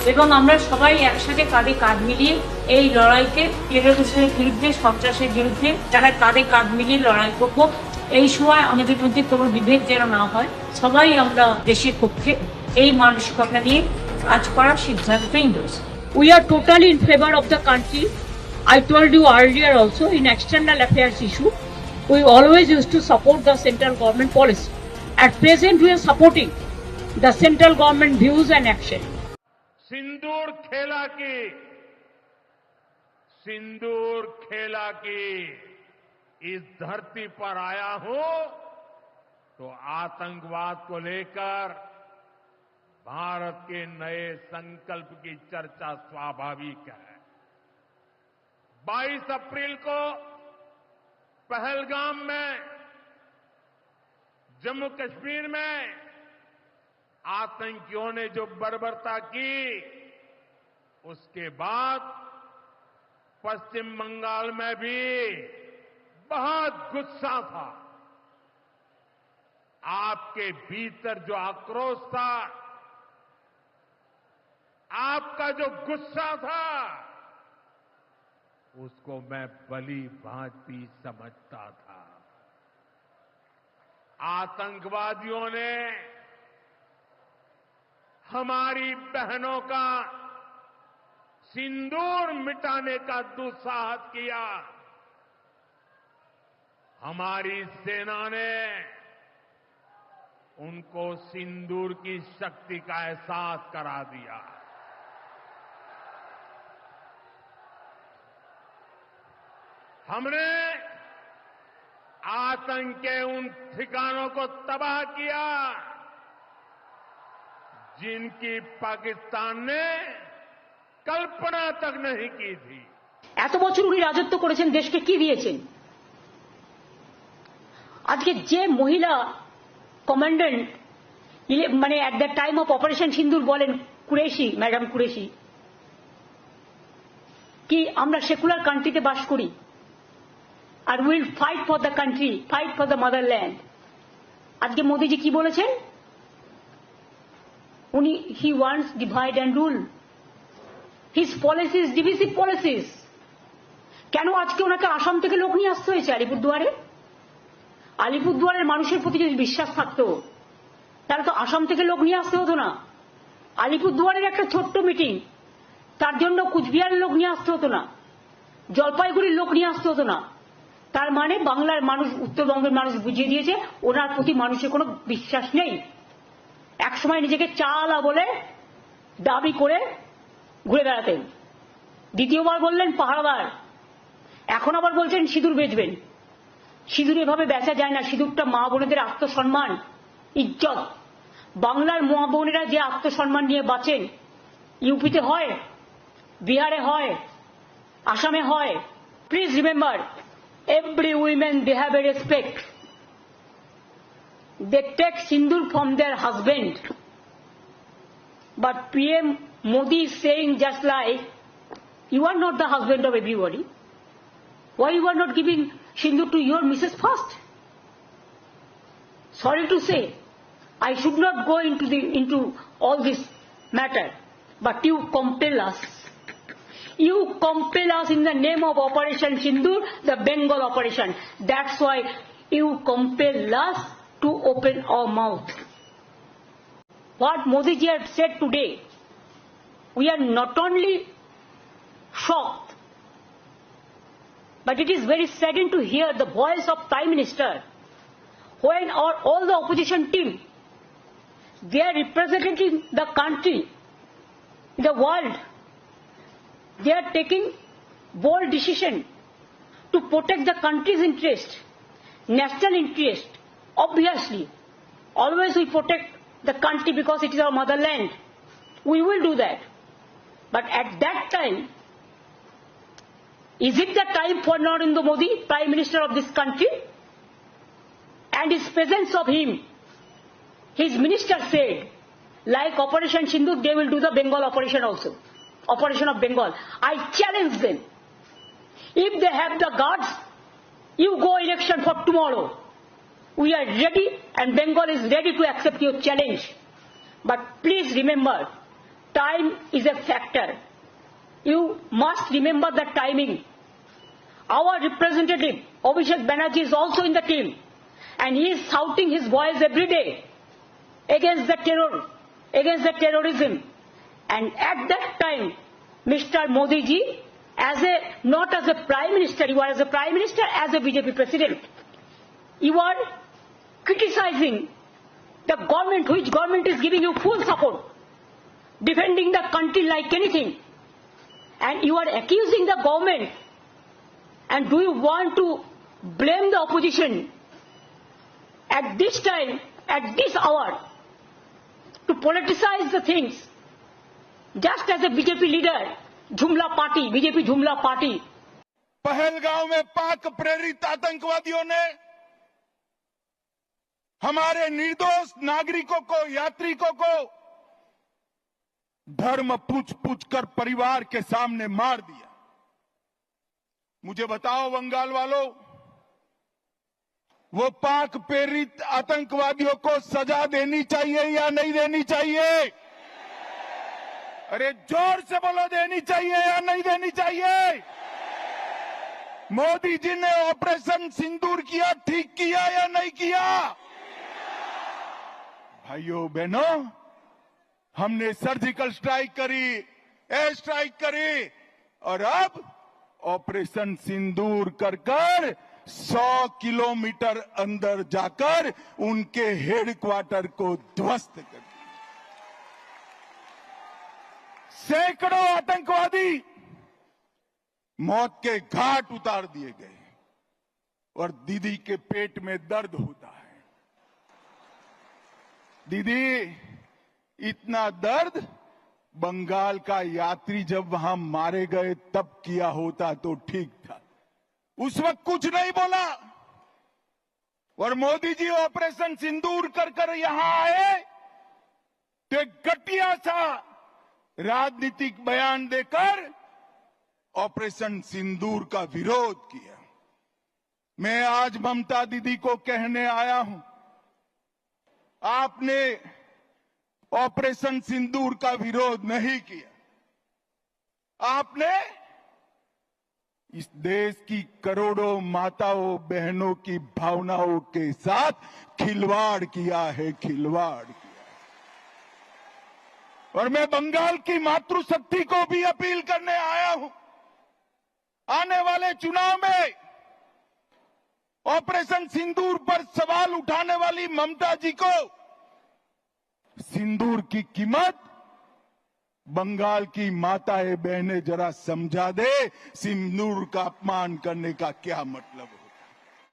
এবং আমরা সবাই একসাথে কাঁধে কাঁধ মিলিয়ে এই লড়াইকে টেররিজমের বিরুদ্ধে, সন্ত্রাসের বিরুদ্ধে যারা কাঁধে কাঁধ মিলিয়ে লড়াই করবো। এই সময় আমাদের মধ্যে কোনো বিভেদ যেন না হয়, সবাই আমরা দেশের পক্ষে এই মানসিকতা নিয়ে কাজ করার সিদ্ধান্ত নিয়েছি। We are totally in favor of the country. I told you earlier also, in external affairs issue, we always used to support the central government policy. At present, we are supporting the central government views and action. सिंदूर खेला की इस धरती पर आया हूं तो आतंकवाद को लेकर भारत के नए संकल्प की चर्चा स्वाभाविक है। 22 अप्रैल को पहलगाम में, जम्मू कश्मीर में आतंकियों ने जो बर्बरता की, उसके बाद पश्चिम बंगाल में भी बहुत गुस्सा था। आपके भीतर जो आक्रोश था, आपका जो गुस्सा था, उसको मैं भली भांति समझता था। आतंकवादियों ने हमारी बहनों का सिंदूर मिटाने का दुस्साहस किया। हमारी सेना ने उनको सिंदूर की शक्ति का एहसास करा दिया। हमने आतंक के उन ठिकानों को तबाह किया जिनकी पाकिस्तान ने कल्पना तक नहीं की थी। এত বছর উনি রাজত্ব করেছেন, দেশকে কি দিয়েছেন? আজকে যে মহিলা কমান্ডেন্ট মানে at the time of operation সিন্দুর বলেন, কুরেশি, ম্যাডাম কুরেশি, কি আমরা সেকুলার কান্ট্রিতে বাস করি আর will fight for the country, fight for the motherland. আজকে মোদিজি কি বলেছেন? উনি he wants divide and rule. His policies ডিভিসিভ policies. কেন আজকে ওনাকে আসাম থেকে লোক নিয়ে আসতে হয়েছে আলিপুরদুয়ারে? আলিপুরদুয়ারের মানুষের প্রতি যদি বিশ্বাস থাকতো তাহলে তো আসাম থেকে লোক নিয়ে আসতে হতো না। আলিপুরদুয়ারের একটা ছোট্ট মিটিং, তার জন্য কুচবিহারের লোক নিয়ে আসতে হতো না, জলপাইগুড়ির লোক নিয়ে আসতে হতো না। তার মানে বাংলার মানুষ, উত্তরবঙ্গের মানুষ বুঝিয়ে দিয়েছে ওনার প্রতি মানুষের কোনো বিশ্বাস নেই। একসময় নিজেকে চালা বলে দাবি করে ঘুরে বেড়াতেন, দ্বিতীয়বার বললেন পাহারাদার, এখন আবার বলছেন সিঁদুর বেচবেন। সিঁদুর এভাবে বেচা যায় না। সিঁদুরটা মা বোনেদের আত্মসম্মান, ইজ্জত। বাংলার মা বোনেরা যে আত্মসম্মান নিয়ে বাঁচেন, ইউপিতে হয়, বিহারে হয়, আসামে হয়। Please remember, every women they have a respect. They take sindoor from their husband. But PM Modi is saying just like, you are not the husband of everybody. Why you are not giving sindoor to your Mrs. first? Sorry to say, I should not go into all this matter, but you compel us. You compel us in the name of Operation Sindoor, the Bengal operation. That's why you compel us to open our mouth. What Modi ji had said today, we are not only shocked, but it is very saddening to hear the voice of Prime Minister when all the opposition team, they are representing the country, the world. They are taking bold decision to protect the country's interest, national interest. Obviously, always we protect the country because it is our motherland. We will do that. But at that time, is it the time for Narendra Modi, Prime Minister of this country? And his presence of him, his minister said, like Operation Sindoor, they will do the Bengal operation also. Operation of Bengal. I challenge them. If they have the guts, you go election for tomorrow. We are ready and Bengal is ready to accept your challenge. But please remember, time is a factor. You must remember the timing. Our representative, Abhishek Banerjee, is also in the team, and he is shouting his voice every day against the terror, against the terrorism. And at that time, Mr. Modi ji, not as a Prime Minister, you are as a Prime Minister, as a BJP President, you are criticizing the government, which government is giving you full support, defending the country like anything. And you are accusing the government. And do you want to blame the opposition at this time, at this hour, to politicize the things? Just as a BJP leader, Jumla Party, BJP Jumla Party. Pahalgam में पाक प्रेरित आतंकवादियों ने हमारे निर्दोष नागरिकों को, यात्रिकों को धर्म पूछ पूछ कर परिवार के सामने मार दिया। मुझे बताओ बंगाल वालों, वो पाक प्रेरित आतंकवादियों को सजा देनी चाहिए या नहीं देनी चाहिए? अरे जोर से बोलो, देनी चाहिए या नहीं देनी चाहिए? मोदी जी ने ऑपरेशन सिंदूर किया, ठीक किया या नहीं किया? भाइयों बहनों, हमने सर्जिकल स्ट्राइक करी, एयर स्ट्राइक करी, और अब ऑपरेशन सिंदूर कर 100 किलोमीटर अंदर जाकर उनके हेडक्वार्टर को ध्वस्त कर दिया। सैकड़ों आतंकवादी मौत के घाट उतार दिए गए, और दीदी के पेट में दर्द होता है। दीदी, इतना दर्द बंगाल का यात्री जब वहां मारे गए तब किया होता तो ठीक था। उस वक्त कुछ नहीं बोला, और मोदी जी ऑपरेशन सिंदूर कर यहां आए तो एक घटिया सा राजनीतिक बयान देकर ऑपरेशन सिंदूर का विरोध किया। मैं आज ममता दीदी को कहने आया हूं, आपने ऑपरेशन सिंदूर का विरोध नहीं किया। आपने इस देश की करोड़ों माताओं बहनों की भावनाओं के साथ खिलवाड़ किया है, खिलवाड़ किया। और मैं बंगाल की मातृशक्ति को भी अपील करने आया हूं, आने वाले चुनाव में ऑपरेशन सिंदूर पर सवाल उठाने वाली ममता जी को सिंदूर की कीमत बंगाल की माताएं बहनें जरा समझा दे, सिंदूर का अपमान करने का क्या मतलब है।